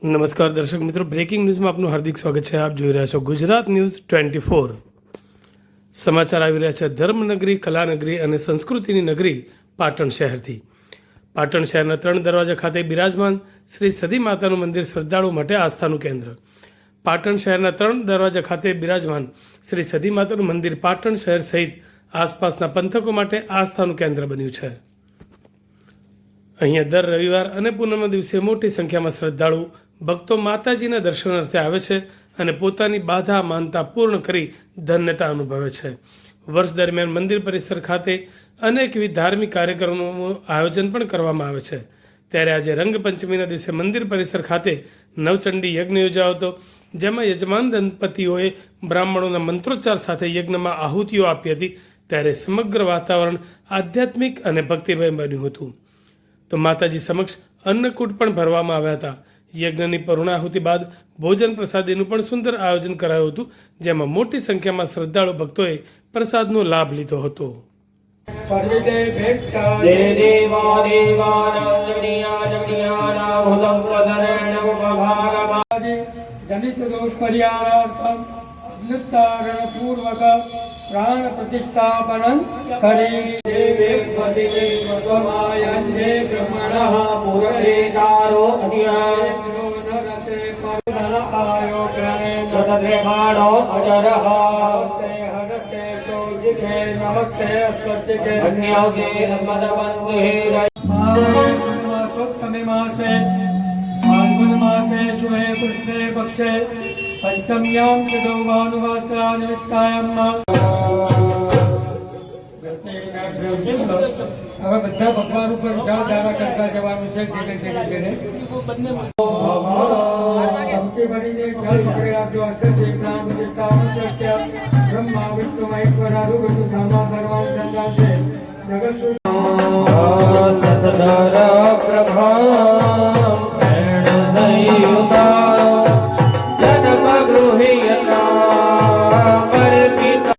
નમસ્કાર દર્શક મિત્રો, બ્રેકિંગ ન્યૂઝમાં આપનું હાર્દિક સ્વાગત છે. આપ જોઈ રહ્યા છો ગુજરાત ન્યૂઝ 24. સમાચાર આવી રહ્યા છે ધર્મનગરી, કલાનગરી અને સંસ્કૃતિની નગરી પાટણ શહેરથી. પાટણ શહેરના 3 દરવાજા ખાતે બિરાજમાન શ્રી સદી માતાનું મંદિર શ્રદ્ધાળુ માટે આસ્થાનું કેન્દ્ર. પાટણ શહેરના 3 દરવાજા ખાતે બિરાજમાન શ્રી સદી માતાનું મંદિર પાટણ શહેર સહિત આસપાસના પંથકો માટે આસ્થાનું કેન્દ્ર બન્યું છે. અહીંયા દર રવિવાર અને પૂનમના દિવસે મોટી સંખ્યામાં શ્રદ્ધાળુ ભક્તો માતાજીના દર્શનાર્થે આવે છે અને પોતાની બાધા માનતા પૂર્ણ કરી ધન્યતા અનુભવે છે. વર્ષ દરમિયાન મંદિર પરિસર ખાતે અનેકવિધ ધાર્મિક કાર્યક્રમોનું આયોજન પણ કરવામાં આવે છે. ત્યારે આજે રંગપંચમીના દિવસે મંદિર પરિસર ખાતે નવચંડી યજ્ઞ યોજાયો હતો, જેમાં યજમાન દંપતીઓએ બ્રાહ્મણોના મંત્રોચ્ચાર સાથે યજ્ઞમાં આહુતિઓ આપી હતી. ત્યારે સમગ્ર વાતાવરણ આધ્યાત્મિક અને ભક્તિમય બન્યું હતું. તો માતાજી સમક્ષ અન્નકૂટ પણ ભરવામાં આવ્યા હતા. યજ્ઞની પૂર્ણાહુતિ બાદ ભોજન પ્રસાદીનું પણ સુંદર આયોજન કરાયું હતું, જેમાં મોટી સંખ્યામાં શ્રદ્ધાળુ ભક્તોએ પ્રસાદનો લાભ લીધો હતો. प्राण प्रतिष्ठापनं करी देवेपति स्वमायन्ते ब्रह्मणः पुररेतारो अध्याय नरते परधन आयो ग्रहे तद्रेमाणो अजरः नमस्ते हरते सोजिके नमस्ते अस्वतिके अन्योगे नमदवन्दिः मासोत्तमे मासे फाल्गुन मासे शुभे कृष्णे पक्षे पंचम्यां ऋतौ भानुवासरा निमित्तायां હવે બધા ભગવાન ઉપર ઉજાળા કરતા જવાનું છે. ધીરે ધીરે ધીરે ભરીને જળ પકડી રાખજો. અસર બ્રહ્મા વિષ્ણુ મહેશ્વર રૂપ સામા સર્વાં સંગાતે જગત પ્રભા